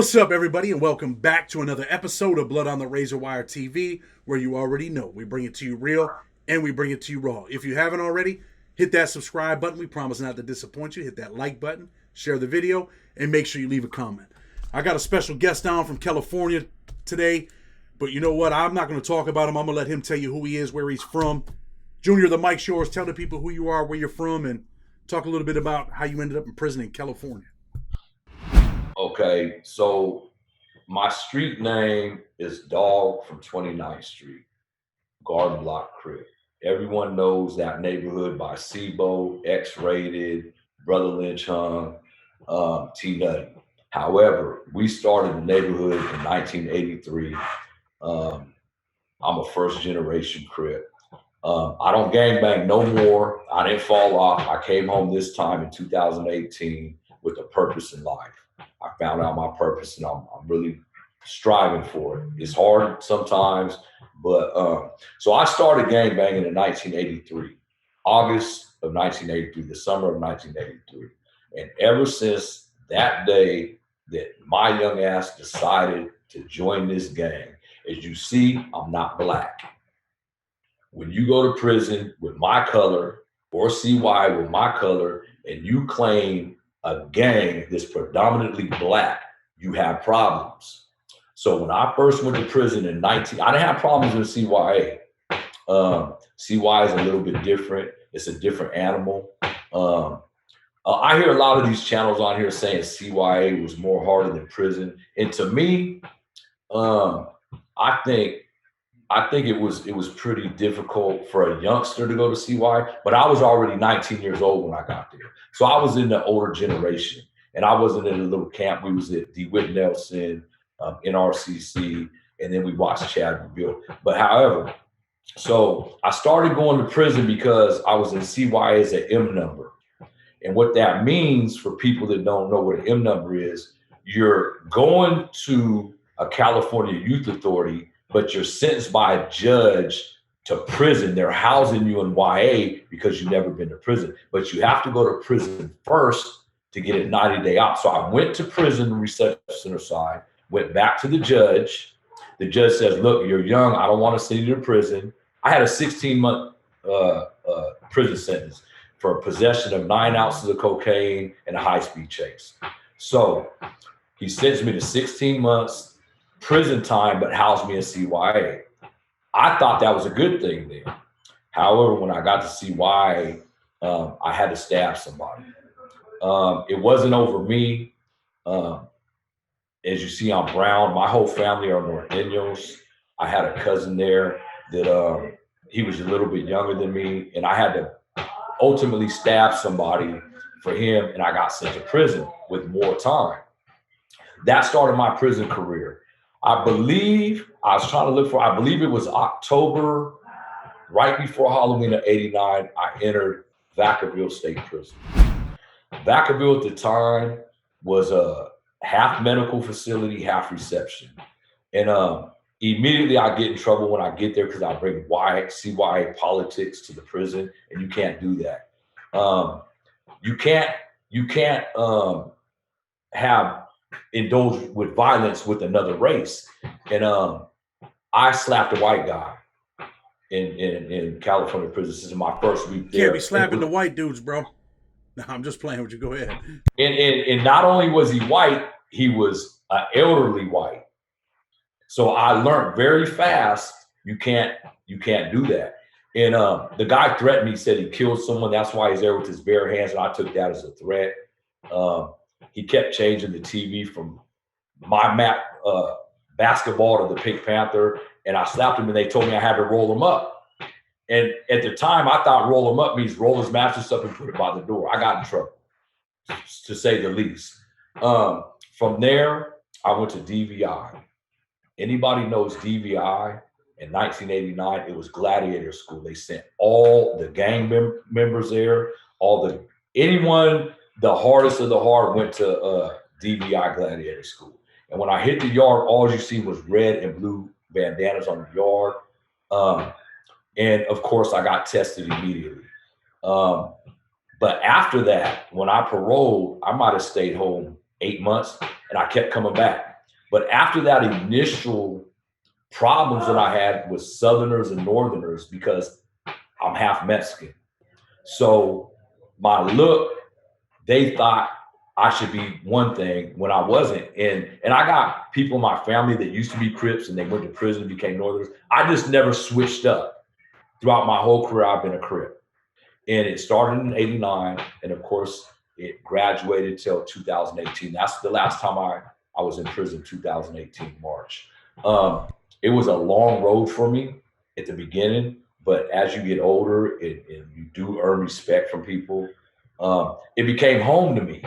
What's up, everybody, and welcome back to another episode of Blood on the Razor Wire TV, where you already know we bring it to you real and we bring it to you raw. If you haven't already, hit that subscribe button. We promise not to disappoint you. Hit that like button, share the video, and make sure you leave a comment. I got a special guest down from California today, but you know what? I'm not going to talk about him. I'm going to let him tell you who he is, where he's from. Junior, the mic's yours. Tell the people who you are, where you're from, and talk a little bit about how you ended up in prison in California. Okay, so my street name is Dog from 29th Street, Garden Block Crip. Everyone knows that neighborhood by SIBO, X-Rated, Brother Lynch Hung, T Nutty. However, we started the neighborhood in 1983. I'm a first generation Crip. I don't gangbang no more. I didn't fall off. I came home this time in 2018 with a purpose in life. I found out my purpose, and I'm really striving for it. It's hard sometimes, but so I started gangbanging in 1983, August of 1983, the summer of 1983. And ever since that day that my young ass decided to join this gang, as you see, I'm not black. When you go to prison with my color or CY with my color, and you claim a gang that's predominantly black, you have problems. So when I first went to prison in I didn't have problems with CYA. CY is a little bit different. It's a different animal. I hear a lot of these channels on here saying CYA was more harder than prison. And to me, I think it was pretty difficult for a youngster to go to CY, but I was already 19 years old when I got there. So I was in the older generation, and I wasn't in a little camp. We was at DeWitt Nelson, NRCC, and then we watched Chad rebuild. But however, so I started going to prison because I was in CY as an M number. And what that means for people that don't know what an M number is, you're going to a California Youth Authority, but you're sentenced by a judge to prison. They're housing you in YA because you've never been to prison, but you have to go to prison first to get a 90-day out. So I went to prison reception center side, went back to the judge. The judge says, look, you're young. I don't want to send you to prison. I had a 16-month prison sentence for possession of 9 ounces of cocaine and a high-speed chase. So he sentenced me to 16 months prison time, but housed me in CYA. I thought that was a good thing then. However, when I got to CYA, I had to stab somebody. It wasn't over me. As you see, I'm brown. My whole family are Norteños. I had a cousin there that he was a little bit younger than me, and I had to ultimately stab somebody for him, and I got sent to prison with more time. That started my prison career. I believe I believe it was October, right before Halloween of '89, I entered Vacaville State Prison. Vacaville at the time was a half medical facility, half reception. And immediately I get in trouble when I get there because I bring CYA politics to the prison, and you can't do that. You can't have indulge with violence with another race. And I slapped a white guy in California prison. This is my first week there. Can't be slapping the white dudes, bro. No, I'm just playing with you. Go ahead. And not only was he white, he was an elderly white. So I learned very fast, you can't do that. And the guy threatened me, said he killed someone. That's why he's there with his bare hands. And I took that as a threat. He kept changing the TV from my basketball to the Pink Panther, and I slapped him, and they told me I had to roll him up. And at the time, I thought roll him up means roll his mattress up and put it by the door. I got in trouble, to say the least. From there, I went to DVI. Anybody knows DVI? In 1989, it was gladiator school. They sent all the gang members there, anyone the hardest of the hard went to DVI gladiator school. And when I hit the yard, all you see was red and blue bandanas on the yard. And of course, I got tested immediately. But after that, when I paroled, I might have stayed home 8 months, and I kept coming back. But after that initial problems that I had with Southerners and Northerners, because I'm half Mexican. So my look, they thought I should be one thing when I wasn't. And I got people in my family that used to be Crips and they went to prison and became Northerners. I just never switched up. Throughout my whole career, I've been a Crip. And it started in '89. And of course, it graduated till 2018. That's the last time I was in prison, 2018, March. It was a long road for me at the beginning, but as you get older and you do earn respect from people, it became home to me.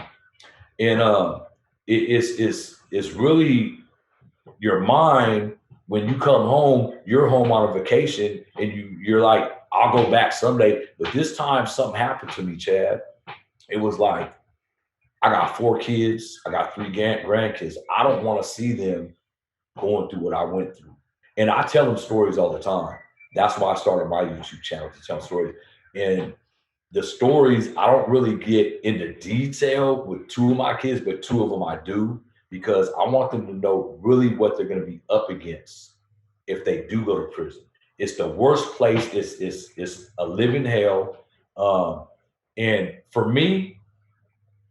And it's really your mind. When you come home, you're home on a vacation and you're like, I'll go back someday. But this time something happened to me, Chad. It was like, I got 4 kids. I got 3 grandkids. I don't want to see them going through what I went through. And I tell them stories all the time. That's why I started my YouTube channel, to tell stories. And the stories, I don't really get into detail with 2 of my kids, but 2 of them I do, because I want them to know really what they're going to be up against if they do go to prison. It's the worst place. It's a living hell. And for me,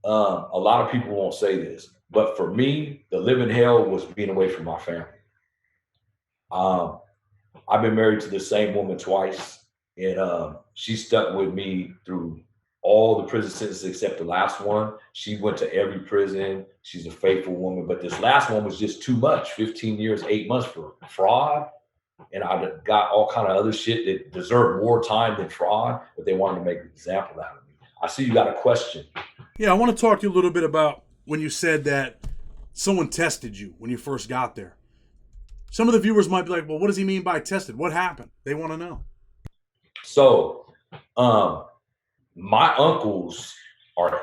a lot of people won't say this, but for me, the living hell was being away from my family. I've been married to the same woman twice, and she stuck with me through all the prison sentences except the last one. She went to every prison. She's a faithful woman, but this last one was just too much. 15 years, 8 months for fraud. And I got all kind of other shit that deserved more time than fraud, but they wanted to make an example out of me. I see you got a question. Yeah, I want to talk to you a little bit about when you said that someone tested you when you first got there. Some of the viewers might be like, well, what does he mean by tested? What happened? They want to know. So, my uncles are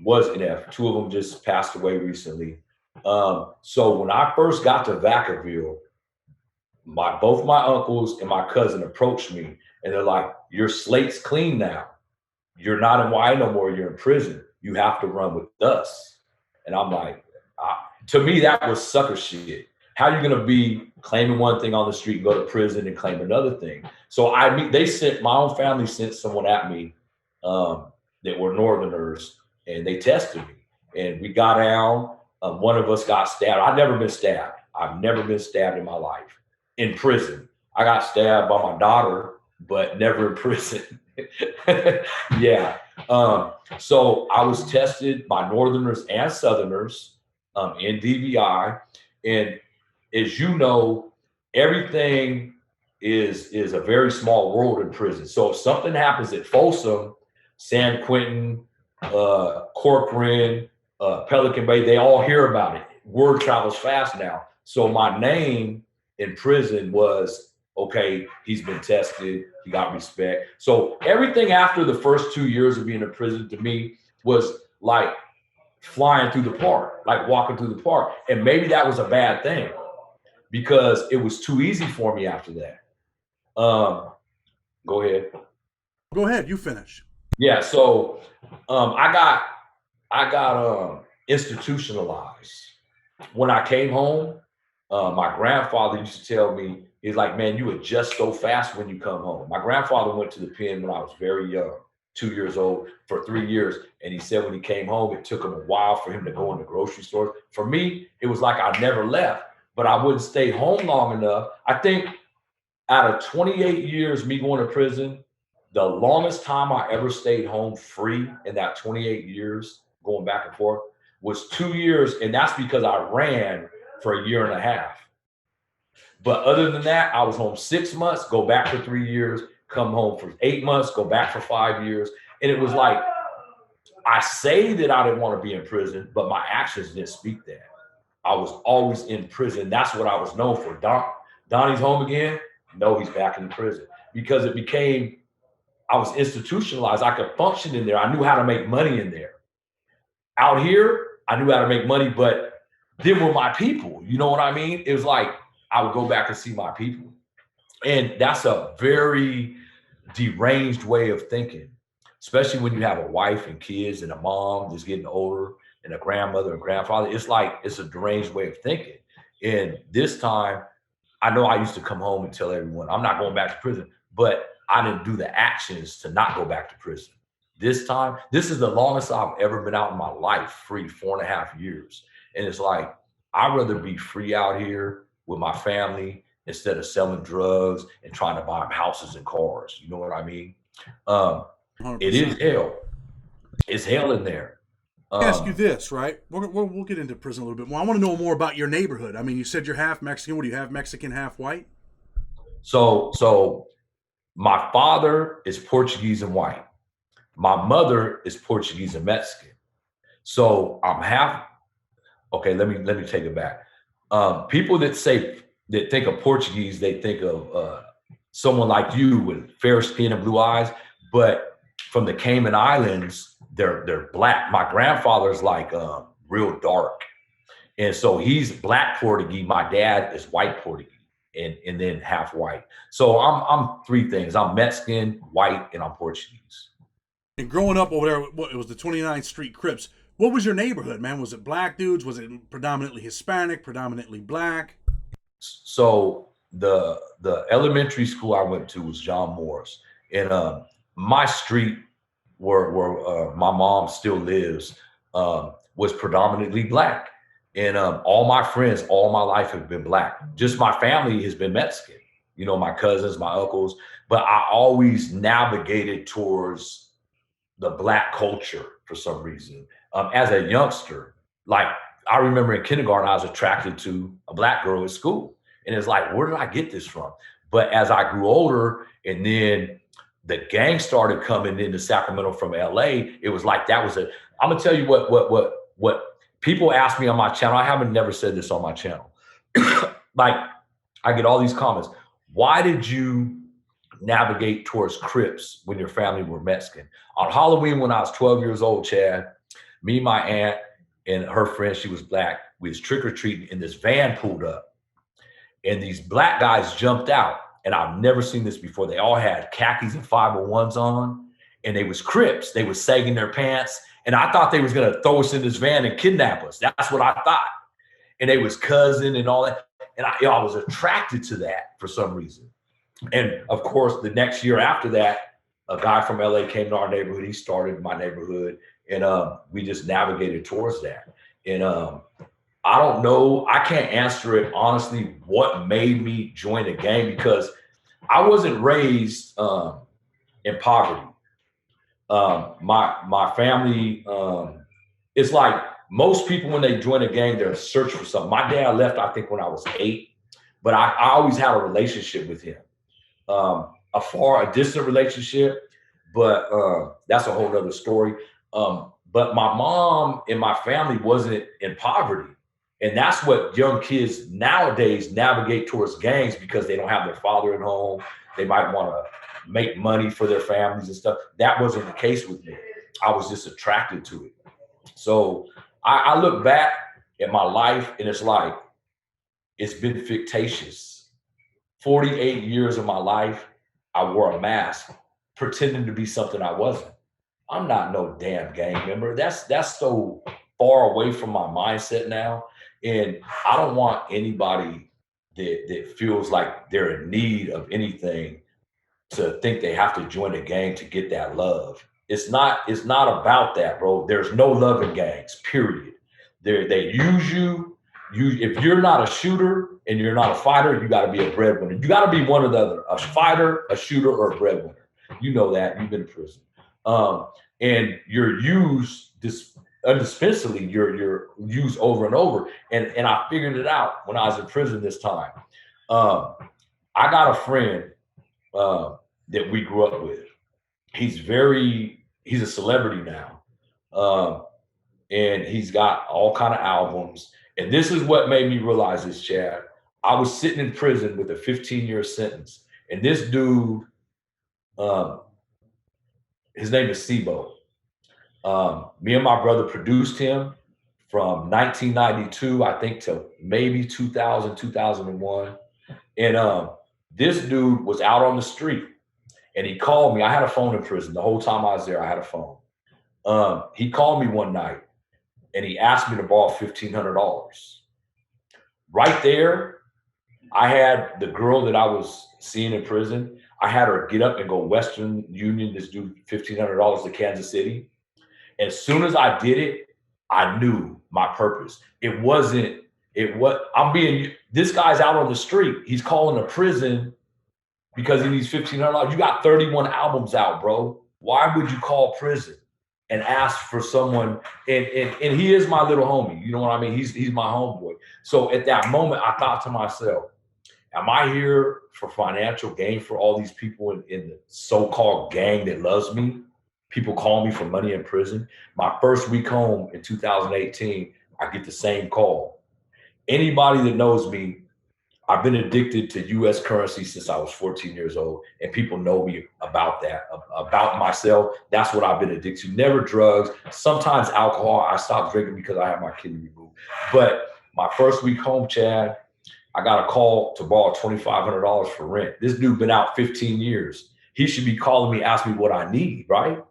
was NF. 2 of them just passed away recently. So when I first got to Vacaville, both my uncles and my cousin approached me and they're like, your slate's clean now. You're not in YA no more. You're in prison. You have to run with us. And I'm like, to me, that was sucker shit. How are you going to be claiming one thing on the street, go to prison and claim another thing? So they sent, my own family sent someone at me that were Northerners, and they tested me. And we got down. One of us got stabbed. I've never been stabbed. I've never been stabbed in my life. In prison. I got stabbed by my daughter, but never in prison. Yeah. So I was tested by Northerners and Southerners in DVI. And as you know, everything is a very small world in prison. So if something happens at Folsom, San Quentin, Corcoran, Pelican Bay, they all hear about it. Word travels fast now. So my name in prison was, okay, he's been tested, he got respect. So everything after the first 2 years of being in prison to me was like flying through the park, like walking through the park. And maybe that was a bad thing because it was too easy for me after that. Go ahead. Go ahead, you finish. Yeah, so I got institutionalized. When I came home, my grandfather used to tell me, he's like, man, you adjust so fast when you come home. My grandfather went to the pen when I was very young, 2 years old, for 3 years. And he said when he came home, it took him a while for him to go in the grocery store. For me, it was like I never left, but I wouldn't stay home long enough. I think out of 28 years, me going to prison, the longest time I ever stayed home free in that 28 years, going back and forth, was 2 years. And that's because I ran for a year and a half. But other than that, I was home 6 months, go back for 3 years, come home for 8 months, go back for 5 years. And it was like, I say that I didn't want to be in prison, but my actions didn't speak that. I was always in prison. That's what I was known for. Donnie's home again? No, he's back in prison. Because it became, I was institutionalized. I could function in there. I knew how to make money in there. Out here, I knew how to make money, but them were my people. You know what I mean? It was like, I would go back and see my people. And that's a very deranged way of thinking, especially when you have a wife and kids and a mom that's getting older. and a grandmother and grandfather. It's like, it's a deranged way of thinking. And this time, I know I used to come home and tell everyone, I'm not going back to prison, but I didn't do the actions to not go back to prison. This time, this is the longest I've ever been out in my life, free, 4.5 years. And it's like, I'd rather be free out here with my family instead of selling drugs and trying to buy houses and cars. You know what I mean? It is 100%. hell. It's hell in there. Let me ask you this, right? We'll get into prison a little bit more. I want to know more about your neighborhood. I mean, you said you're half Mexican. What do you have, Mexican, half white? So my father is Portuguese and white. My mother is Portuguese and Mexican. So I'm half. Okay, let me take it back. People that think of Portuguese, they think of someone like you with fair skin and blue eyes. But from the Cayman Islands, they're black. My grandfather's like real dark, and so he's black Portuguese. My dad is white Portuguese, and then half white. So I'm three things. I'm Mexican, white, and I'm Portuguese. And growing up over there, it was the 29th Street Crips. What was your neighborhood, man? Was it black dudes? Was it predominantly Hispanic, predominantly black? So the elementary school I went to was John Morris, and my street where my mom still lives was predominantly black, and all my friends all my life have been black. Just my family has been Mexican. You know, my cousins, my uncles, but I always navigated towards the black culture for some reason. As a youngster, like I remember in kindergarten, I was attracted to a black girl at school. And it's like, where did I get this from? But as I grew older and then the gang started coming into Sacramento from LA, it was like, I'm gonna tell you what people ask me on my channel. I haven't never said this on my channel. Like I get all these comments. Why did you navigate towards Crips when your family were Mexican? On Halloween, when I was 12 years old, Chad, me, my aunt, and her friend, she was black, we was trick-or-treating, and this van pulled up. And these black guys jumped out. And I've never seen this before. They all had khakis and 501s on, and they was Crips. They was sagging their pants. And I thought they was going to throw us in this van and kidnap us. That's what I thought. And they was cousin and all that. And I was attracted to that for some reason. And of course, the next year after that, a guy from LA came to our neighborhood. He started my neighborhood, and we just navigated towards that. And I don't know, I can't answer it honestly, what made me join a gang, because I wasn't raised in poverty. My family, it's like most people when they join a gang, they're searching for something. My dad left, I think, when I was 8, but I always had a relationship with him. A distant relationship, but that's a whole other story. But my mom and my family wasn't in poverty. And that's what young kids nowadays navigate towards gangs, because they don't have their father at home. They might want to make money for their families and stuff. That wasn't the case with me. I was just attracted to it. So I look back at my life and it's like, it's been fictitious. 48 years of my life, I wore a mask, pretending to be something I wasn't. I'm not no damn gang member. That's so far away from my mindset now. And I don't want anybody that feels like they're in need of anything to think they have to join a gang to get that love. It's not about that, bro. There's no love in gangs, period. They use you. If you're not a shooter and you're not a fighter, you got to be a breadwinner. You got to be one or the other, a fighter, a shooter, or a breadwinner. You know that. You've been in prison. And you're used indispensably, you're used over and over. And I figured it out when I was in prison this time. I got a friend that we grew up with. He's a celebrity now. And he's got all kind of albums. And this is what made me realize this, Chad. I was sitting in prison with a 15-year sentence. And this dude, his name is Sibo. Me and my brother produced him from 1992, I think, to maybe 2000, 2001. And this dude was out on the street and he called me. I had a phone in prison. The whole time I was there, I had a phone. He called me one night and he asked me to borrow $1,500. Right there, I had the girl that I was seeing in prison. I had her get up and go Western Union, this dude, $1,500 to Kansas City. As soon as I did it, I knew my purpose. This guy's out on the street. He's calling a prison because he needs $1,500. You got 31 albums out, bro. Why would you call prison and ask for someone? And he is my little homie. You know what I mean? He's my homeboy. So at that moment, I thought to myself, am I here for financial gain for all these people in the so-called gang that loves me? People call me for money in prison. My first week home in 2018, I get the same call. Anybody that knows me, I've been addicted to U.S. currency since I was 14 years old, and people know me about that, about myself. That's what I've been addicted to. Never drugs, sometimes alcohol. I stopped drinking because I had my kidney removed. But my first week home, Chad, I got a call to borrow $2,500 for rent. This dude been out 15 years. He should be calling me, asking me what I need, right?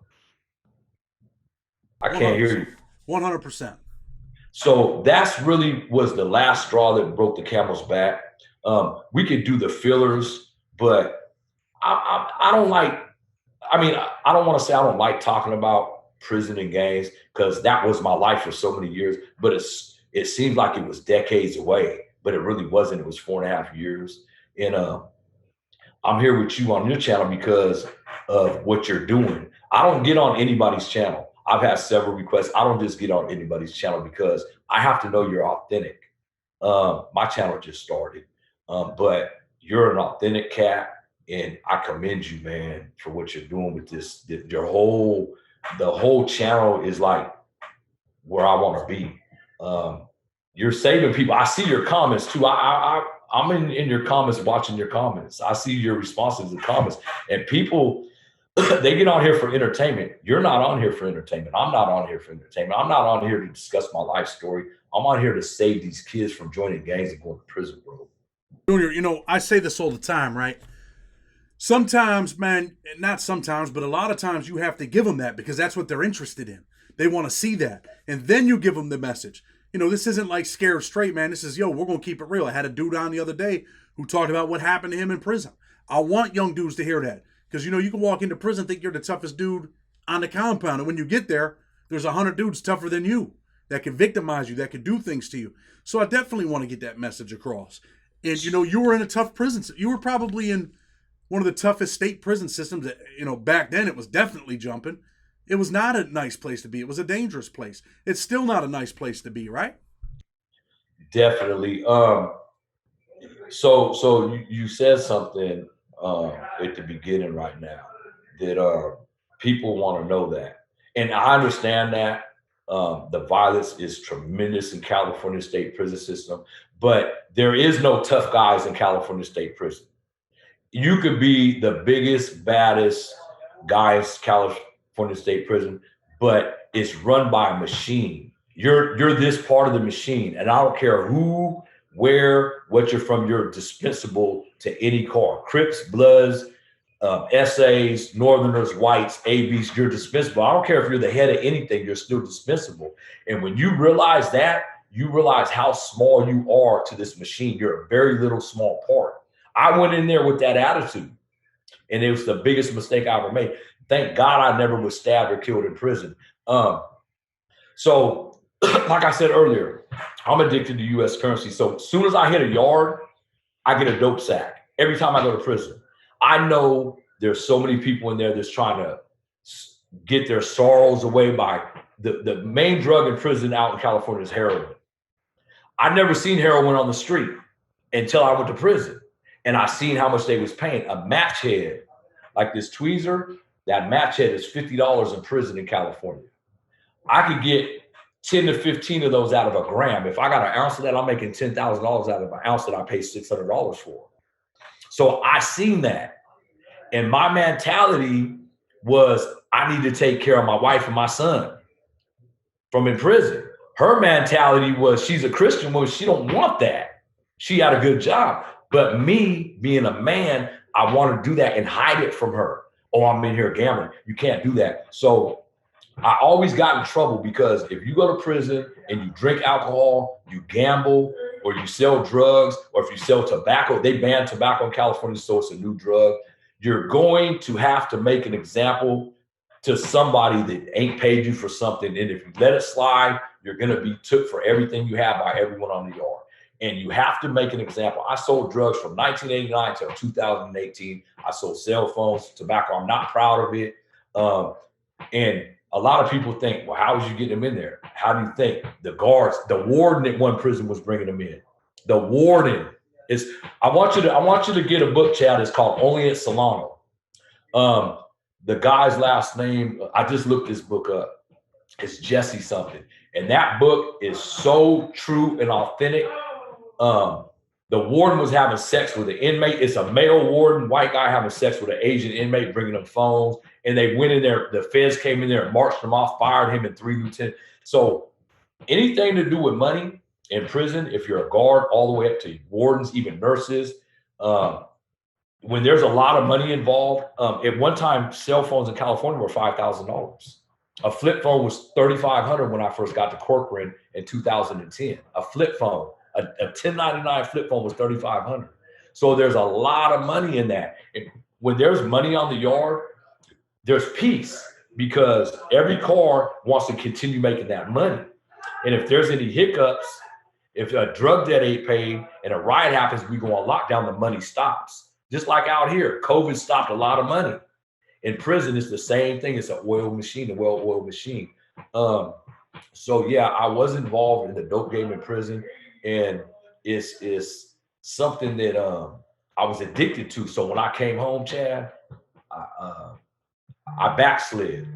I can't hear you. 100%. So that's really was the last straw that broke the camel's back. We could do the fillers, but I don't like, I don't want to say I don't like talking about prison and gangs because that was my life for so many years, but it seemed like it was decades away, but it really wasn't. It was 4.5 years. And I'm here with you on your channel because of what you're doing. I don't get on anybody's channel. I've had several requests. I don't just get on anybody's channel because I have to know you're authentic. My channel just started, but you're an authentic cat, and I commend you, man, for what you're doing with this. The whole channel is like where I want to be. You're saving people. I see your comments too. I'm in your comments, watching your comments. I see your responses to the comments, and people, they get on here for entertainment. You're not on here for entertainment. I'm not on here for entertainment. I'm not on here to discuss my life story. I'm on here to save these kids from joining gangs and going to prison, bro. Junior, I say this all the time, right? Sometimes, man, not sometimes, but a lot of times you have to give them that because that's what they're interested in. They want to see that. And then you give them the message. This isn't like Scared Straight, man. This is, we're going to keep it real. I had a dude on the other day who talked about what happened to him in prison. I want young dudes to hear that. Because, you can walk into prison, think you're the toughest dude on the compound. And when you get there, there's 100 dudes tougher than you that can victimize you, that can do things to you. So I definitely want to get that message across. And, you were in a tough prison. You were probably in one of the toughest state prison systems that, back then it was definitely jumping. It was not a nice place to be. It was a dangerous place. It's still not a nice place to be, right? Definitely. So you said something at the beginning right now that people want to know that, and I understand that the violence is tremendous in California state prison system, but there is no tough guys in California state prison. You could be the biggest, baddest guys California state prison, but it's run by a machine. You're this part of the machine, and I don't care who, where, what you're from, you're dispensable to any car. Crips, Bloods, SAs, Northerners, Whites, ABs, you're dispensable. I don't care if you're the head of anything, you're still dispensable. And when you realize that, you realize how small you are to this machine. You're a very little small part. I went in there with that attitude, and it was the biggest mistake I ever made. Thank God I never was stabbed or killed in prison. So like I said earlier, I'm addicted to U.S. currency. So as soon as I hit a yard, I get a dope sack every time I go to prison. I know there's so many people in there that's trying to get their sorrows away by the main drug in prison out in California is heroin. I never seen heroin on the street until I went to prison, and I seen how much they was paying. A match head, like this tweezer, that match head is $50 in prison in California. I could get 10 to 15 of those out of a gram. If I got an ounce of that, I'm making $10,000 out of an ounce that I pay $600 for. So I seen that. And my mentality was I need to take care of my wife and my son from in prison. Her mentality was she's a Christian woman. She don't want that. She had a good job. But me being a man, I want to do that and hide it from her. Oh, I'm in here gambling. You can't do that. So I always got in trouble because if you go to prison and you drink alcohol, you gamble, or you sell drugs, or if you sell tobacco, they ban tobacco in California, so it's a new drug. You're going to have to make an example to somebody that ain't paid you for something. And if you let it slide, you're going to be took for everything you have by everyone on the yard. And you have to make an example. I sold drugs from 1989 till 2018. I sold cell phones, tobacco. I'm not proud of it. And a lot of people think, well, how was you getting them in there? How do you think? The guards, the warden at one prison was bringing them in. The warden is. I want you to get a book, Chad. It's called Only at Solano. The guy's last name, I just looked this book up. It's Jesse something, and that book is so true and authentic. The warden was having sex with an inmate. It's a male warden, white guy having sex with an Asian inmate, bringing them phones. And they went in there. The feds came in there and marched him off, fired him, and 3 lieutenants. So anything to do with money in prison, if you're a guard, all the way up to wardens, even nurses, when there's a lot of money involved, at one time, cell phones in California were $5,000. A flip phone was $3,500 when I first got to Corcoran in 2010. A flip phone. A 1099 flip phone was $3,500. So there's a lot of money in that. And when there's money on the yard, there's peace because every car wants to continue making that money. And if there's any hiccups, if a drug debt ain't paid and a riot happens, we go on lockdown, the money stops. Just like out here, COVID stopped a lot of money. In prison, it's the same thing. It's an oil machine, a well-oiled machine. So yeah, I was involved in the dope game in prison. And it's something that I was addicted to. So when I came home, Chad, I backslid.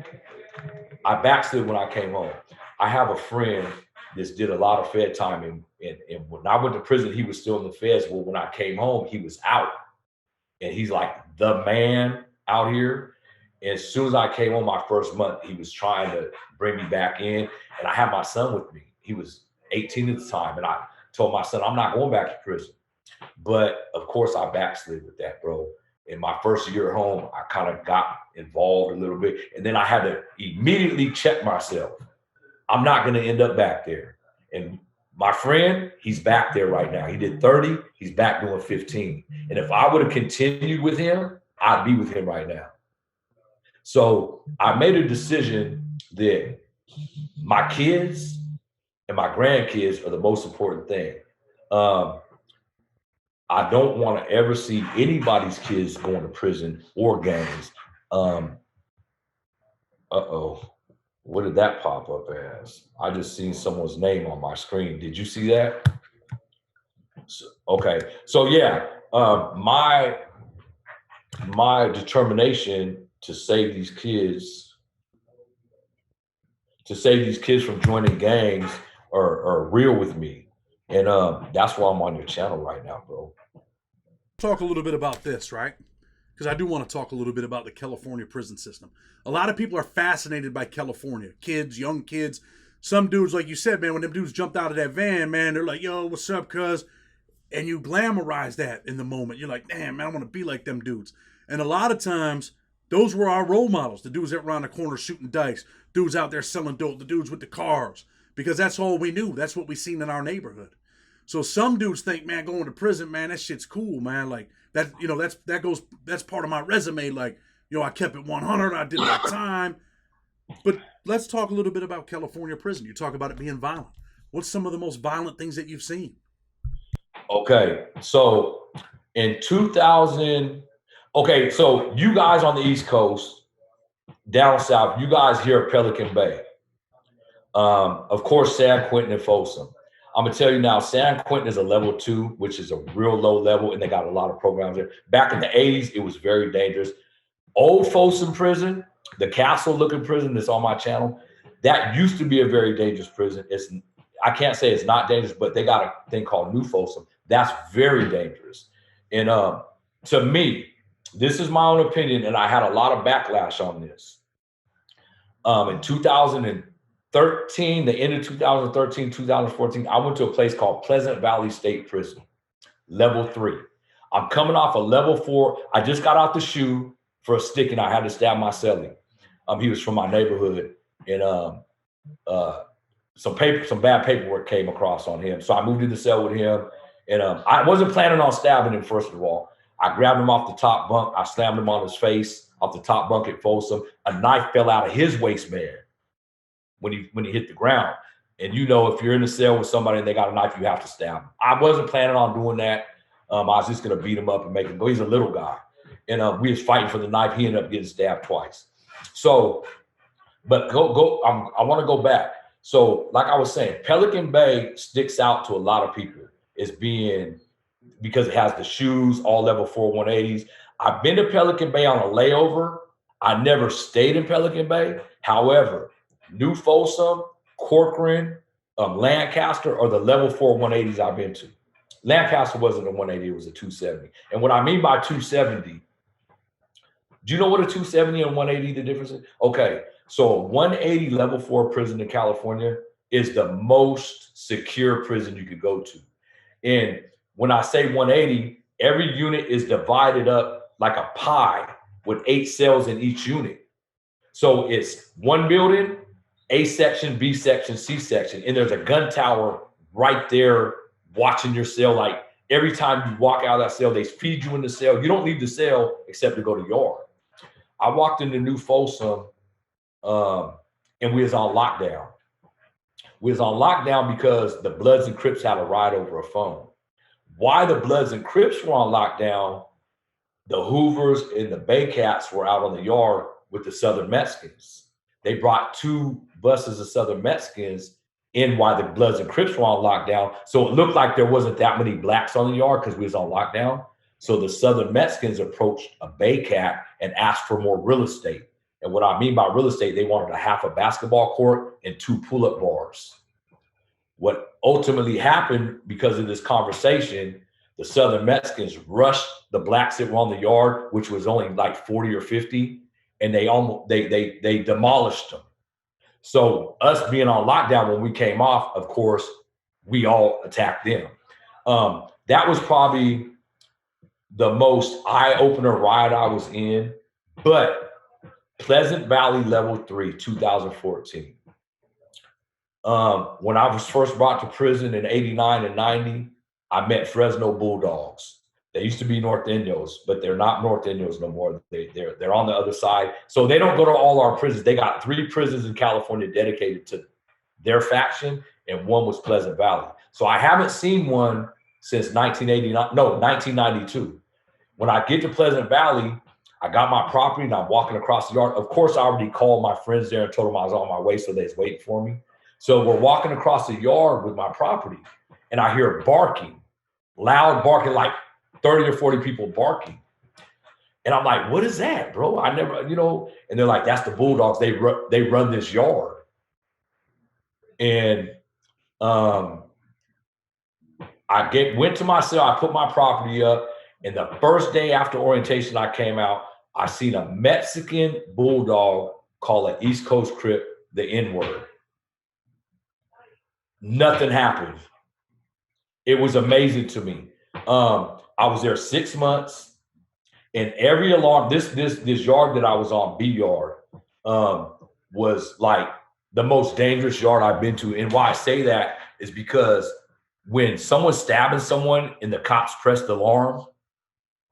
I backslid when I came home. I have a friend that did a lot of Fed time. And when I went to prison, he was still in the Feds. Well, when I came home, he was out. And he's like the man out here. And as soon as I came home my first month, he was trying to bring me back in. And I had my son with me. He was 18 at the time. And I told my son, I'm not going back to prison. But of course, I backslid with that, bro. In my first year home, I kind of got involved a little bit. And then I had to immediately check myself. I'm not going to end up back there. And my friend, he's back there right now. He did 30. He's back doing 15. And if I would have continued with him, I'd be with him right now. So I made a decision that my kids and my grandkids are the most important thing. I don't want to ever see anybody's kids going to prison or gangs. What did that pop up as? I just seen someone's name on my screen. Did you see that? Okay. So yeah, my determination to save these kids from joining gangs are real with me. And that's why I'm on your channel right now, bro. Talk a little bit about this, right? Because I do want to talk a little bit about the California prison system. A lot of people are fascinated by California. Kids, young kids. Some dudes, like you said, man, when them dudes jumped out of that van, man, they're like, yo, what's up, cuz? And you glamorize that in the moment. You're like, damn, man, I want to be like them dudes. And a lot of times, those were our role models. The dudes that were on the corner shooting dice. Dudes out there selling dope. The dudes with the cars. Because that's all we knew. That's what we seen in our neighborhood. So some dudes think, man, going to prison, man, that shit's cool, man. Like that, you know, that's part of my resume. Like, you know, I kept it 100. I did my time. But let's talk a little bit about California prison. You talk about it being violent. What's some of the most violent things that you've seen? Okay, so in 2000, okay, so you guys on the East Coast, down south, you guys here at Pelican Bay. Of course, San Quentin and Folsom. I'm gonna tell you now, San Quentin is a level 2, which is a real low level, and they got a lot of programs there. Back in the 80s, it was very dangerous. Old Folsom Prison, the castle-looking prison that's on my channel, that used to be a very dangerous prison. I can't say it's not dangerous, but they got a thing called New Folsom. That's very dangerous. And to me, this is my own opinion, and I had a lot of backlash on this. In 2013, the end of 2013, 2014, I went to a place called Pleasant Valley State Prison, level 3. I'm coming off a level 4. I just got out the shoe for a stick, and I had to stab my cellie. He was from my neighborhood. and some bad paperwork came across on him. So I moved in the cell with him, and I wasn't planning on stabbing him. First of all, I grabbed him off the top bunk. I slammed him on his face off the top bunk at Folsom. A knife fell out of his waistband when he hit the ground. And you know, if you're in the cell with somebody and they got a knife, you have to stab them. I wasn't planning on doing that. I was just gonna beat him up and make him go. He's a little guy, and we was fighting for the knife. He ended up getting stabbed twice. So, but I want to go back. So, like I was saying, Pelican Bay sticks out to a lot of people as being, because it has the shoes, all level 4 180s. I've been to Pelican Bay on a layover. I never stayed in Pelican Bay. However, New Folsom, Corcoran, Lancaster are the level 4 180s I've been to. Lancaster wasn't a 180, it was a 270. And what I mean by 270, do you know what a 270 and 180, the difference is? Okay, so a 180 level 4 prison in California is the most secure prison you could go to. And when I say 180, every unit is divided up like a pie with 8 cells in each unit. So it's one building, A section, B section, C section, and there's a gun tower right there watching your cell. Like every time you walk out of that cell, they feed you in the cell. You don't leave the cell except to go to yard. I walked into New Folsom, and we was on lockdown. We was on lockdown because the Bloods and Crips had a riot over a phone. Why the Bloods and Crips were on lockdown, the Hoovers and the Bay Cats were out on the yard with the Southern Mexicans. They brought 2 buses of Southern Mexicans in while the Bloods and Crips were on lockdown. So it looked like there wasn't that many blacks on the yard because we was on lockdown. So the Southern Mexicans approached a Bay Cat and asked for more real estate. And what I mean by real estate, they wanted a half a basketball court and 2 pull-up bars. What ultimately happened because of this conversation, the Southern Mexicans rushed the blacks that were on the yard, which was only like 40 or 50, and they demolished them. So us being on lockdown when we came off, of course, we all attacked them. That was probably the most eye-opener riot I was in. But Pleasant Valley Level 3, 2014. When I was first brought to prison in 89 and 90, I met Fresno Bulldogs. They used to be North Indios, but they're not North Indios no more. They're on the other side. So they don't go to all our prisons. They got 3 prisons in California dedicated to their faction, and one was Pleasant Valley. So I haven't seen one since 1992. When I get to Pleasant Valley, I got my property and I'm walking across the yard. Of course, I already called my friends there and told them I was on my way, so they was waiting for me. So we're walking across the yard with my property, and I hear barking, loud barking, like 30 or 40 people barking. And I'm like, what is that, bro? I never, and they're like, that's the Bulldogs. They run this yard. And I went to my cell, I put my property up, and the first day after orientation I came out, I seen a Mexican Bulldog call an East Coast Crip the N-word. Nothing happened. It was amazing to me. I was there 6 months, and every alarm, this yard that I was on, Beeyard, was like the most dangerous yard I've been to. And why I say that is because when someone's stabbing someone and the cops press the alarm,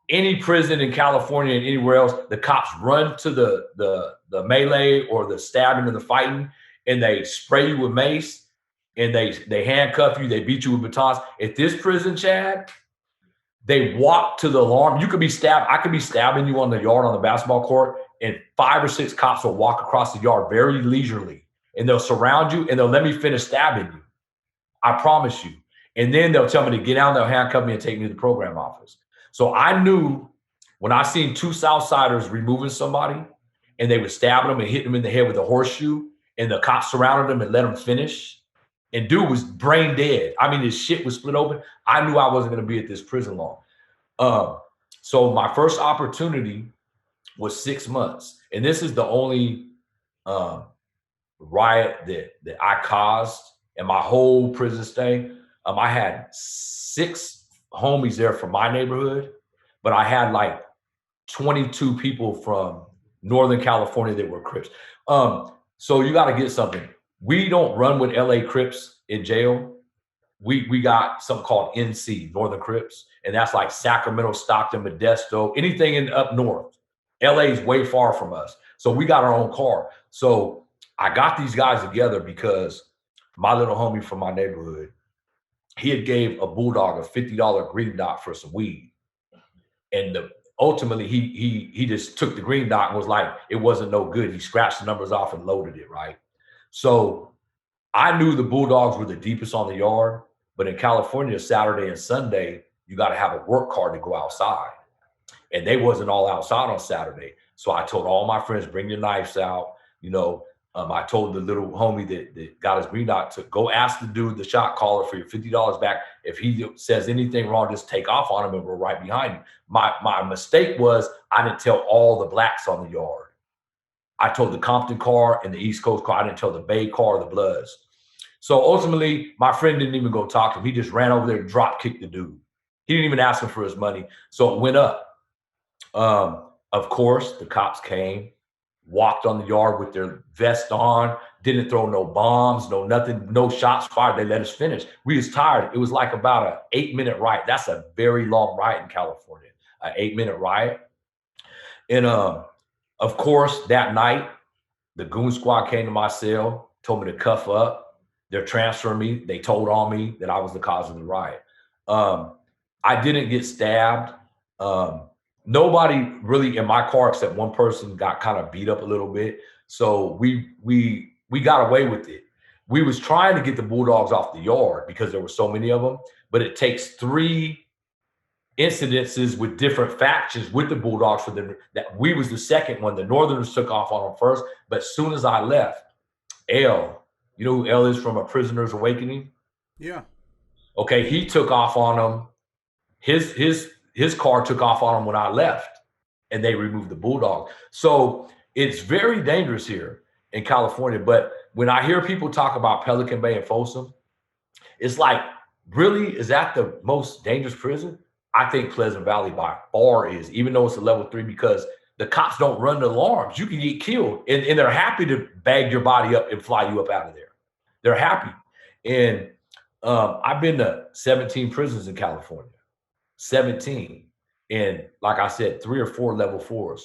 any prison in California and anywhere else, the cops run to the melee or the stabbing or the fighting, and they spray you with mace, and they handcuff you, they beat you with batons. At this prison, Chad, they walk to the alarm. You could be stabbed. I could be stabbing you on the yard on the basketball court, and 5 or 6 cops will walk across the yard very leisurely, and they'll surround you, and they'll let me finish stabbing you. I promise you. And then they'll tell me to get out, and they'll handcuff me and take me to the program office. So I knew when I seen 2 Southsiders removing somebody, and they were stabbing them and hitting them in the head with a horseshoe, and the cops surrounded them and let them finish. And dude was brain dead. I mean, his shit was split open. I knew I wasn't going to be at this prison long. So my first opportunity was 6 months. And this is the only riot that I caused in my whole prison stay. I had 6 homies there from my neighborhood, but I had like 22 people from Northern California that were Crips. So you got to get something. We don't run with LA Crips in jail. We got something called NC, Northern Crips, and that's like Sacramento, Stockton, Modesto, anything in up north. LA is way far from us. So we got our own car. So I got these guys together because my little homie from my neighborhood, he had gave a bulldog a $50 green dot for some weed. And ultimately he just took the green dot and was like, it wasn't no good. He scratched the numbers off and loaded it, right? So I knew the bulldogs were the deepest on the yard, but in California, Saturday and Sunday, you got to have a work card to go outside. And they wasn't all outside on Saturday. So I told all my friends, bring your knives out. I told the little homie that got his green dot to go ask the dude, the shot caller, for your $50 back. If he says anything wrong, just take off on him and we're right behind him. My mistake was I didn't tell all the blacks on the yard. I told the Compton car and the East Coast car. I didn't tell the Bay car or the Bloods. So ultimately, my friend didn't even go talk to him. He just ran over there and drop kicked the dude. He didn't even ask him for his money. So it went up. Of course, the cops came, walked on the yard with their vest on, didn't throw no bombs, no nothing, no shots fired. They let us finish. We was tired. It was like about an 8-minute riot. That's a very long riot in California, an 8-minute riot. And of course, that night, the goon squad came to my cell, told me to cuff up. They're transferring me. They told on me that I was the cause of the riot. I didn't get stabbed. Nobody really in my car except one person got kind of beat up a little bit. So we got away with it. We was trying to get the bulldogs off the yard because there were so many of them, but it takes 3 incidences with different factions with the bulldogs for them. That we was the second one. The Northerners took off on them first, but as soon as I left, L, you know who L is from A Prisoner's Awakening? Yeah. Okay, he took off on them. His car took off on him when I left, and they removed the bulldog. So it's very dangerous here in California. But when I hear people talk about Pelican Bay and Folsom, it's like, really, is that the most dangerous prison? I think Pleasant Valley by far is, even though it's a level 3, because the cops don't run the alarms. You can get killed, and they're happy to bag your body up and fly you up out of there. They're happy. And I've been to 17 prisons in California. 17, and like I said, 3 or 4 level 4s,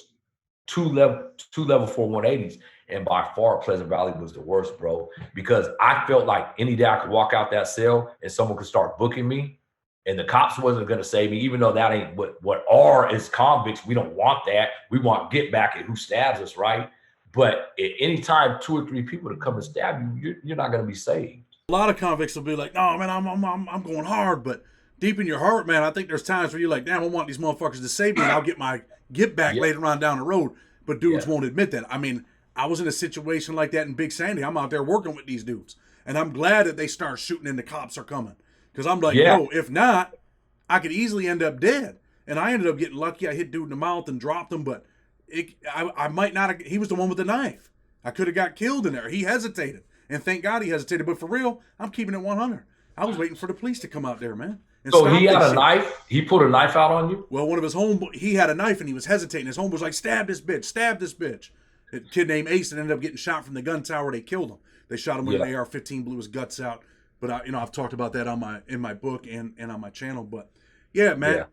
two level 4 180s, and by far Pleasant Valley was the worst, bro, because I felt like any day I could walk out that cell and someone could start booking me, and the cops wasn't going to save me, even though that ain't what are as convicts. We don't want that. We want get back at who stabs us, right? But at any time 2 or 3 people to come and stab you, you're not going to be saved. A lot of convicts will be like, "No, man, I'm going hard," but deep in your heart, man, I think there's times where you're like, "Damn, I want these motherfuckers to save me, and I'll get my get back later on down the road." But dudes won't admit that. I mean, I was in a situation like that in Big Sandy. I'm out there working with these dudes, and I'm glad that they start shooting and the cops are coming, because I'm like, yo, if not, I could easily end up dead. And I ended up getting lucky. I hit dude in the mouth and dropped him, but I might not have, he was the one with the knife. I could have got killed in there. He hesitated, and thank God he hesitated. But for real, I'm keeping it 100. I was waiting for the police to come out there, man. So he had a knife? He put a knife out on you? Well, one of his he had a knife and he was hesitating. His homeboy was like, stab this bitch, stab this bitch. A kid named Ace ended up getting shot from the gun tower. They killed him. They shot him with an AR-15, blew his guts out. But I've talked about that in my book and on my channel. But yeah, man,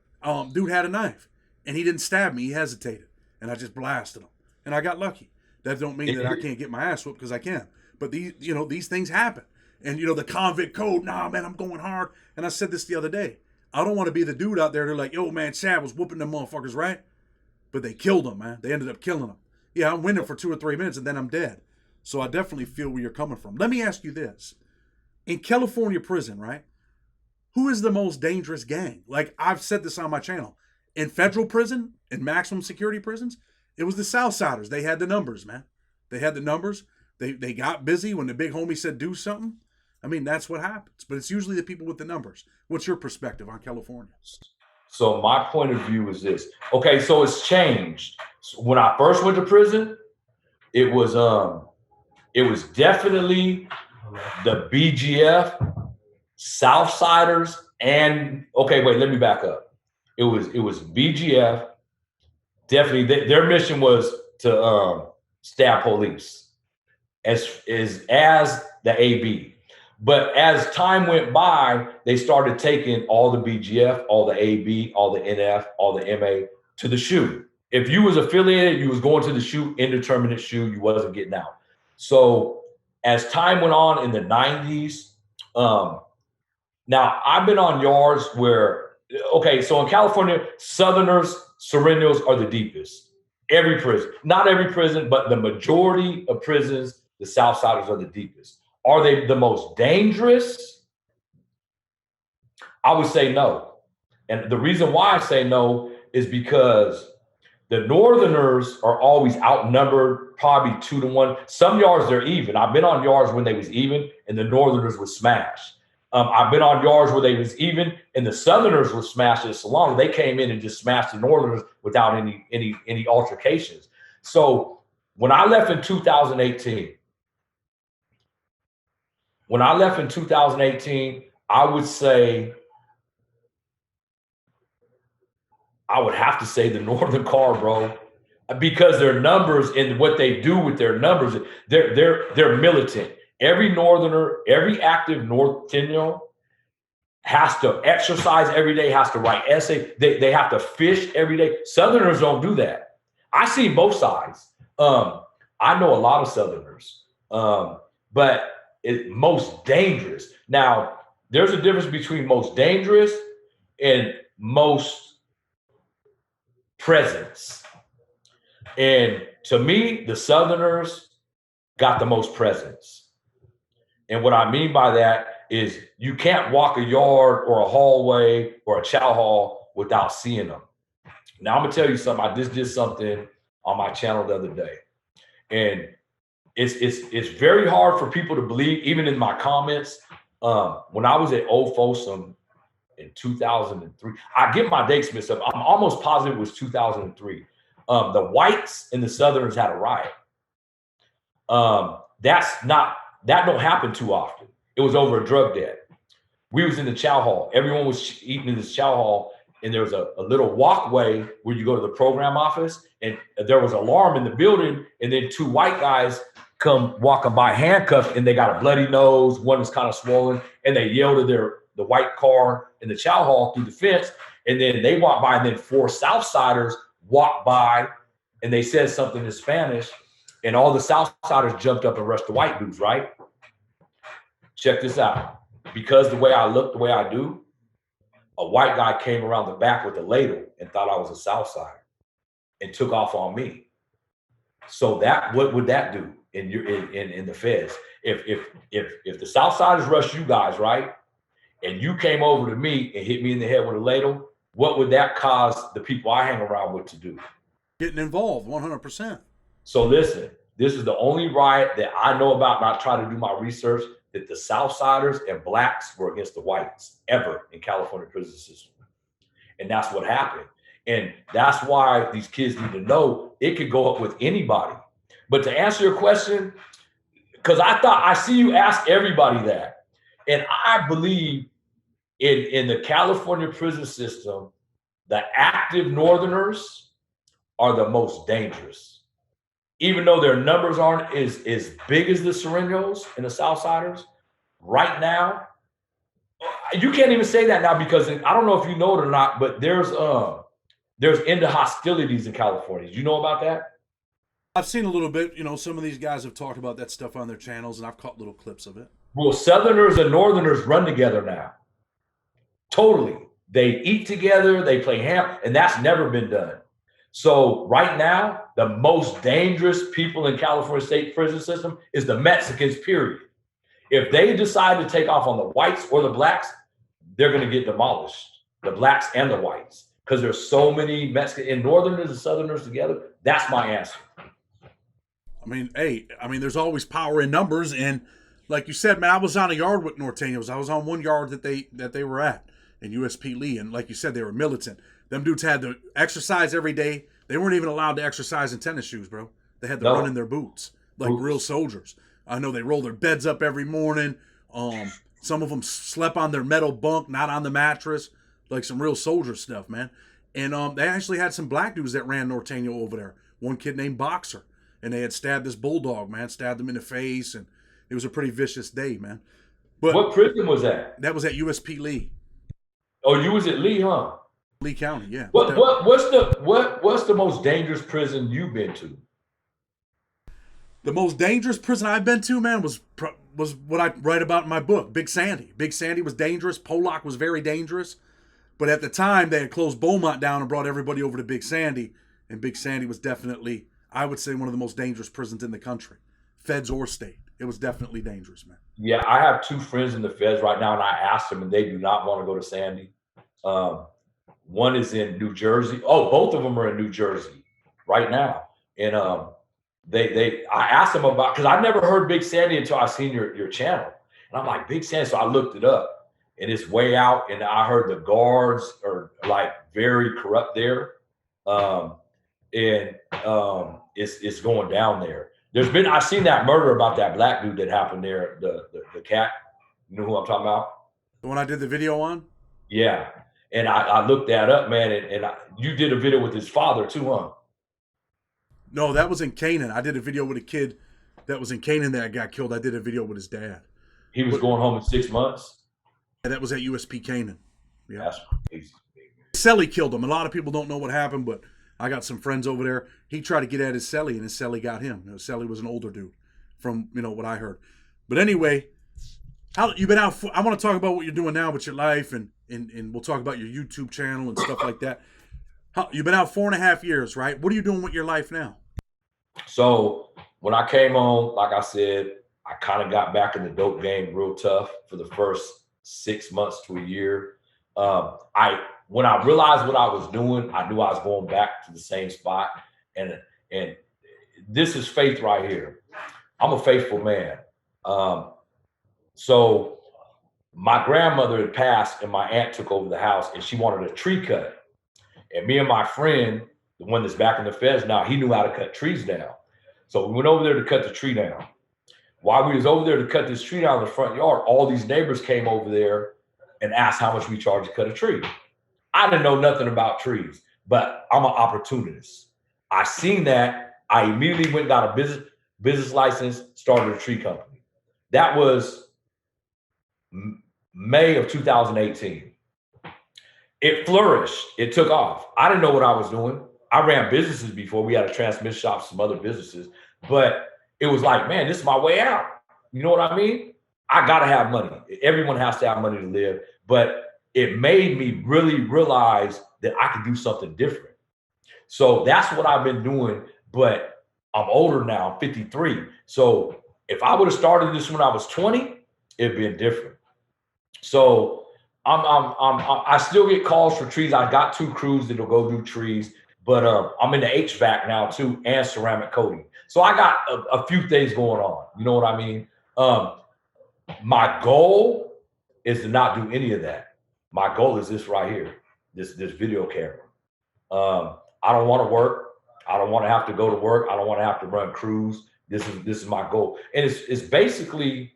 dude had a knife and he didn't stab me. He hesitated, and I just blasted him, and I got lucky. That don't mean that I can't get my ass whooped, because I can. But these things happen. And the convict code, nah, man, I'm going hard. And I said this the other day. I don't want to be the dude out there. They're like, yo, man, Chad was whooping them motherfuckers, right? But they killed him, man. They ended up killing him. Yeah, I'm winning for 2 or 3 minutes, and then I'm dead. So I definitely feel where you're coming from. Let me ask you this. In California prison, right? Who is the most dangerous gang? Like, I've said this on my channel. In federal prison, in maximum security prisons, it was the Southsiders. They had the numbers, man. They had the numbers. They got busy when the big homie said do something. I mean, that's what happens. But it's usually the people with the numbers. What's your perspective on California? So my point of view is this. Okay, so it's changed. So when I first went to prison, it was definitely the BGF, Southsiders, and okay, wait, let me back up. It was BGF. Definitely, their mission was to stab police. as the AB. But as time went by, they started taking all the BGF, all the AB, all the NF, all the MA to the shoe. If you was affiliated, you was going to the shoe, indeterminate shoe, you wasn't getting out. So as time went on in the 90s, now I've been on yards where, okay, so in California, Southerners, Serennials are the deepest. Every prison, not every prison, but the majority of prisons, the Southsiders are the deepest. Are they the most dangerous? I would say no. And the reason why I say no is because the Northerners are always outnumbered, probably 2-1. Some yards they're even. I've been on yards when they was even, and the Northerners would smash. I've been on yards where they was even, and the Southerners would smash at Salon. They came in and just smashed the Northerners without any altercations. So when I left in 2018, I would say, I would have to say the Northern Car, bro, because their numbers and what they do with their numbers, they're militant. Every Northerner, every active North Tennial has to exercise every day, has to write essay. They have to fish every day. Southerners don't do that. I see both sides. I know a lot of Southerners, but it's most dangerous. Now, there's a difference between most dangerous and most presence. And to me, the Southerners got the most presence. And what I mean by that is you can't walk a yard or a hallway or a chow hall without seeing them. Now, I'm going to tell you something. I just did something on my channel the other day. And it's very hard for people to believe, even in my comments. When I was at Old Folsom in 2003, I get my dates mixed up. I'm almost positive it was 2003. The whites and the Southerners had a riot. That don't happen too often. It was over a drug debt. We was in the chow hall. Everyone was eating in this chow hall, and there was a little walkway where you go to the program office, and there was an alarm in the building, and then two white guys come walking by handcuffed, and they got a bloody nose. One was kind of swollen, and they yelled at the white car in the chow hall through the fence, and then they walked by, and then four Southsiders walked by, and they said something in Spanish, and all the Southsiders jumped up and rushed the white dudes, right? Check this out. Because the way I look, the way I do, a white guy came around the back with a ladle and thought I was a Southsider and took off on me. So what would that do in the feds? If the Southsiders rushed you guys, right, and you came over to me and hit me in the head with a ladle, what would that cause the people I hang around with to do? Getting involved, 100%. So listen, this is the only riot that I know about, and I try to do my research, that the Southsiders and blacks were against the whites ever in California prison system. And that's what happened. And that's why these kids need to know it could go up with anybody. But to answer your question, because I see you ask everybody that. And I believe in the California prison system, the active Northerners are the most dangerous. Even though their numbers aren't as big as the Serennials and the Southsiders, right now, you can't even say that now because I don't know if you know it or not, but there's end of hostilities in California. Do you know about that? I've seen a little bit. You know, some of these guys have talked about that stuff on their channels, and I've caught little clips of it. Well, Southerners and Northerners run together now. Totally. They eat together, they play ham, and that's never been done. So right now, the most dangerous people in California state prison system is the Mexicans, period. If they decide to take off on the whites or the blacks, they're going to get demolished, the blacks and the whites, because there's so many Mexicans and Northerners and Southerners together. That's my answer. I mean, there's always power in numbers. And like you said, man, I was on a yard with Norteños. I was on one yard that they were at in USP Lee. And like you said, they were militant. Them dudes had to exercise every day. They weren't even allowed to exercise in tennis shoes, bro. They had to run in their boots like real soldiers. I know they roll their beds up every morning. Some of them slept on their metal bunk, not on the mattress, like some real soldier stuff, man. And they actually had some black dudes that ran Norteño over there. One kid named Boxer. and they had stabbed this bulldog, man, stabbed him in the face, and it was a pretty vicious day, man. But What prison was that? that was at USP Lee. Oh, you was at Lee, huh? Lee County, yeah. What's the most dangerous prison you've been to? The most dangerous prison I've been to, man, was what I write about in my book, Big Sandy. Big Sandy was dangerous. Pollock was very dangerous. But at the time, they had closed Beaumont down and brought everybody over to Big Sandy. And Big Sandy was definitely, I would say, one of the most dangerous prisons in the country. Feds or state. It was definitely dangerous, man. Yeah, I have two friends in the feds right now, and I asked them, and they do not want to go to Sandy. One is in New Jersey. Oh, both of them are in New Jersey right now. And I asked them about, because I never heard Big Sandy until I seen your channel. And I'm like, Big Sandy. So I looked it up, and it's way out. And I heard the guards are like very corrupt there. It's going down there. I've seen that murder about that black dude that happened there, the cat. You know who I'm talking about? The one I did the video on? Yeah. And I looked that up, man. And you did a video with his father too, huh? No, that was in Canaan. I did a video with a kid that was in Canaan that got killed. I did a video with his dad. He was going home in 6 months? Yeah, that was at USP Canaan. Yeah. That's crazy. Celly killed him. A lot of people don't know what happened, but I got some friends over there. He tried to get at his celly, and his celly got him. Celly was an older dude, from what I heard. But anyway, how you've been out? I want to talk about what you're doing now with your life, and we'll talk about your YouTube channel and stuff like that. You've been out 4.5 years, right? What are you doing with your life now? So when I came home, like I said, I kind of got back in the dope game real tough for the first 6 months to a year. When I realized what I was doing, I knew I was going back to the same spot. And this is faith right here. I'm a faithful man. So my grandmother had passed and my aunt took over the house and she wanted a tree cut. And me and my friend, the one that's back in the feds now, he knew how to cut trees down. So we went over there to cut the tree down. While we was over there to cut this tree down in the front yard, all these neighbors came over there and asked how much we charged to cut a tree. I didn't know nothing about trees, but I'm an opportunist. I seen that. I immediately went and got a business license, started a tree company. That was May of 2018. It flourished. It took off. I didn't know what I was doing. I ran businesses before. We had a transmission shop, some other businesses, but it was like, man, this is my way out. You know what I mean? I got to have money. Everyone has to have money to live, but it made me really realize that I could do something different. So that's what I've been doing, but I'm older now, I'm 53. So if I would have started this when I was 20, it'd been different. So I still get calls for trees. I got 2 crews that'll go do trees, but I'm in the HVAC now too, and ceramic coating. So I got a few things going on. You know what I mean? My goal is to not do any of that. My goal is this right here, this video camera. I don't want to work. I don't want to have to go to work. I don't want to have to run crews. This is my goal. And it's basically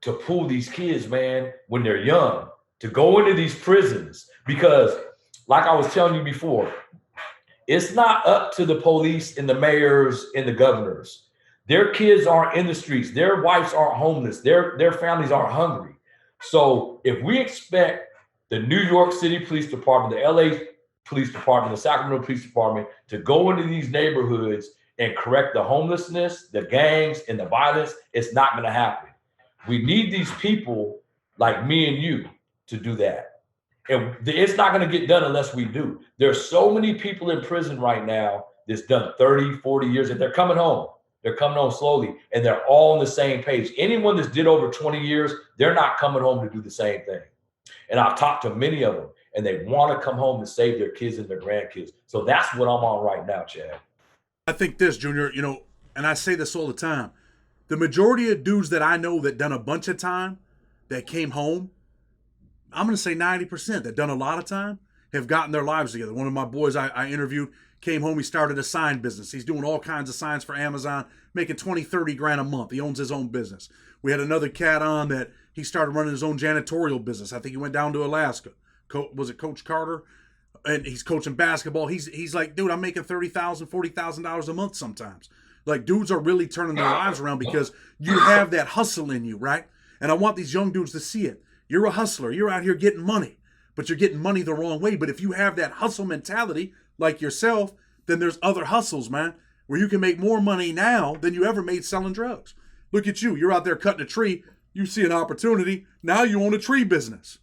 to pull these kids, man, when they're young, to go into these prisons. Because like I was telling you before, it's not up to the police and the mayors and the governors. Their kids aren't in the streets. Their wives aren't homeless. Their families aren't hungry. So if we expect the New York City Police Department, the LA Police Department, the Sacramento Police Department to go into these neighborhoods and correct the homelessness, the gangs, and the violence, it's not going to happen. We need these people like me and you to do that. And it's not going to get done unless we do. There's so many people in prison right now that's done 30, 40 years, and they're coming home. They're coming home slowly, and they're all on the same page. Anyone that's did over 20 years, they're not coming home to do the same thing. And I've talked to many of them, and they want to come home to save their kids and their grandkids. So that's what I'm on right now, Chad. I think this, Junior, and I say this all the time, the majority of dudes that I know that done a bunch of time, that came home, I'm going to say 90% that done a lot of time, have gotten their lives together. One of my boys I interviewed came home, he started a sign business. He's doing all kinds of signs for Amazon, making 20, 30 grand a month. He owns his own business. We had another cat on that he started running his own janitorial business. I think he went down to Alaska. Was it Coach Carter? and he's coaching basketball. He's like, dude, I'm making $30,000, $40,000 a month sometimes. Like, dudes are really turning their lives around because you have that hustle in you, right? And I want these young dudes to see it. You're a hustler. You're out here getting money, but you're getting money the wrong way. But if you have that hustle mentality, like yourself, then there's other hustles, man, where you can make more money now than you ever made selling drugs. Look at you. You're out there cutting a tree. You see an opportunity. Now you own a tree business.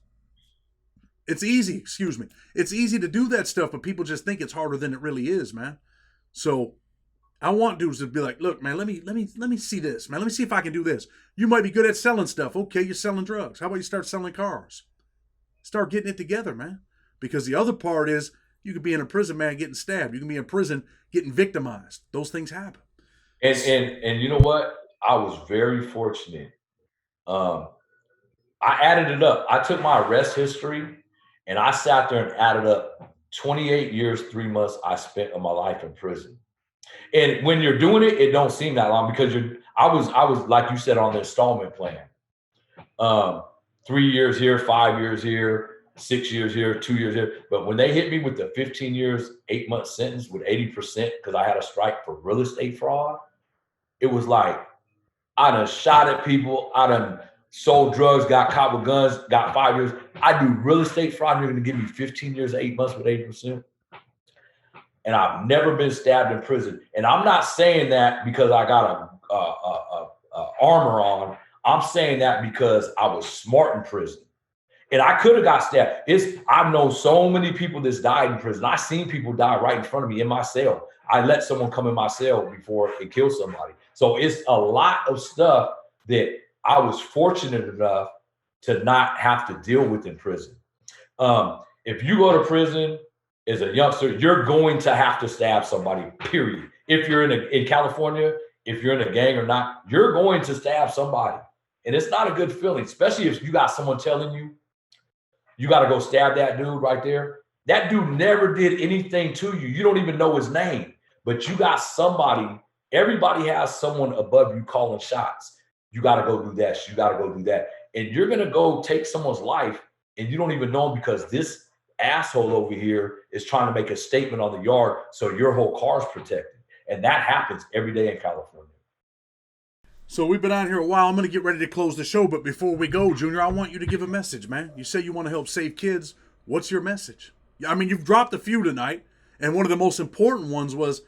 It's easy, excuse me. It's easy to do that stuff, but people just think it's harder than it really is, man. So I want dudes to be like, look, man, let me see this, man. Let me see if I can do this. You might be good at selling stuff. Okay, you're selling drugs. How about you start selling cars? Start getting it together, man. Because the other part is you could be in a prison, man, getting stabbed. You can be in prison getting victimized. Those things happen. And you know what? I was very fortunate. I added it up. I took my arrest history and I sat there and added up 28 years, 3 months I spent of my life in prison. And when you're doing it, it don't seem that long because I was like you said on the installment plan. 3 years here, 5 years here, 6 years here, 2 years here. But when they hit me with the 15 years, 8 month sentence with 80%, because I had a strike for real estate fraud, it was like I done shot at people, I done sold drugs, got caught with guns, got 5 years. I do real estate fraud, and you're gonna give me 15 years, 8 months with 80%. And I've never been stabbed in prison. And I'm not saying that because I got a armor on. I'm saying that because I was smart in prison. And I could have got stabbed. I've known so many people that's died in prison. I've seen people die right in front of me in my cell. I let someone come in my cell before it killed somebody. So it's a lot of stuff that I was fortunate enough to not have to deal with in prison. If you go to prison as a youngster, you're going to have to stab somebody, period. If you're in California, if you're in a gang or not, you're going to stab somebody. And it's not a good feeling, especially if you got someone telling you, you got to go stab that dude right there. That dude never did anything to you. You don't even know his name, but you got somebody, everybody has someone above you calling shots. You got to go do that. You got to go do that. And you're going to go take someone's life and you don't even know him because this asshole over here is trying to make a statement on the yard so your whole car's protected. And that happens every day in California. So we've been on here a while. I'm going to get ready to close the show. But before we go, Junior, I want you to give a message, man. You say you want to help save kids. What's your message? I mean, you've dropped a few tonight. And one of the most important ones was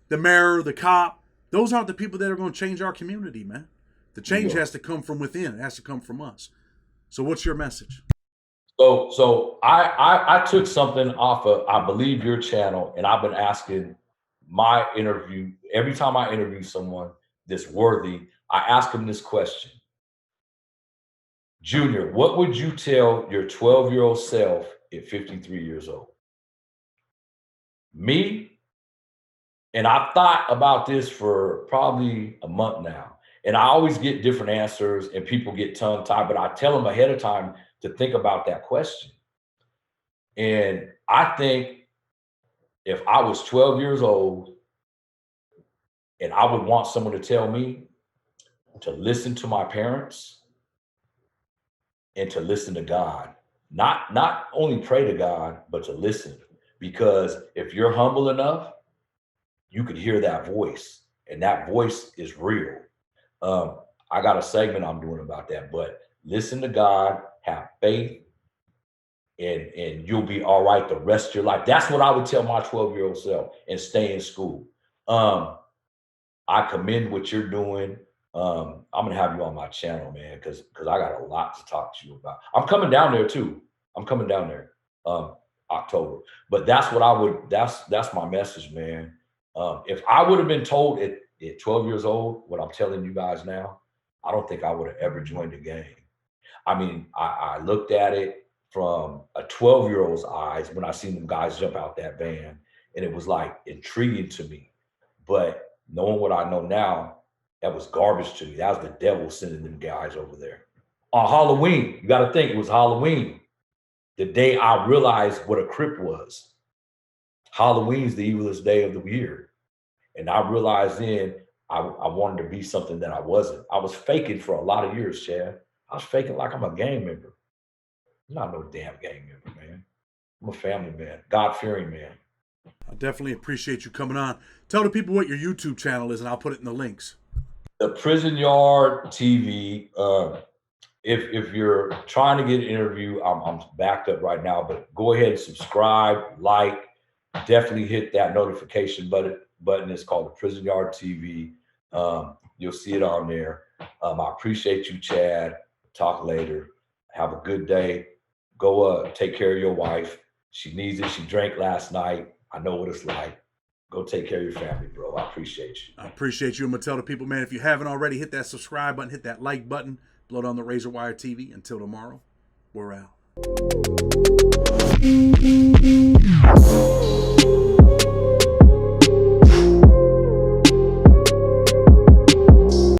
the mayor, the cop. Those aren't the people that are going to change our community, man. The change has to come from within. It has to come from us. So what's your message? So I took something off of, I believe, your channel, and I've been asking my interview, every time I interview someone that's worthy, I ask them this question. Junior, what would you tell your 12-year-old self at 53 years old? Me, and I've thought about this for probably a month now, and I always get different answers and people get tongue-tied, but I tell them ahead of time to think about that question. And I think if I was 12 years old and I would want someone to tell me to listen to my parents and to listen to God, not only pray to God, but to listen. Because if you're humble enough, you could hear that voice, and that voice is real. I got a segment I'm doing about that, but listen to God, have faith, and you'll be all right the rest of your life. That's what I would tell my 12-year-old self, and stay in school. I commend what you're doing. I'm gonna have you on my channel, man, because I got a lot to talk to you about. I'm coming down there too. I'm coming down there October. But that's what I would, that's my message, man. If I would have been told at 12 years old what I'm telling you guys now, I don't think I would have ever joined the gang. I mean, I looked at it from a 12-year-old's eyes when I seen them guys jump out that van, and it was like intriguing to me. But knowing what I know now, that was garbage to me. That was the devil sending them guys over there. On Halloween, you got to think it was Halloween, the day I realized what a Crip was. Halloween's the evilest day of the year. And I realized then I wanted to be something that I wasn't. I was faking for a lot of years, Chad. I was faking like I'm a gang member. I'm not no damn gang member, man. I'm a family man, God-fearing man. I definitely appreciate you coming on. Tell the people what your YouTube channel is, and I'll put it in the links. The Prison Yard TV. If you're trying to get an interview, I'm backed up right now, but go ahead and subscribe, like, definitely hit that notification button. It's called the Prison Yard TV. You'll see it on there. I appreciate you, Chad. Talk later. Have a good day. Go take care of your wife. She needs it. She drank last night. I know what it's like. Go take care of your family, bro. I appreciate you. I appreciate you. I'm going to tell the people, man, if you haven't already, hit that subscribe button, hit that like button. Blood on the Razor Wire TV. Until tomorrow, we're out.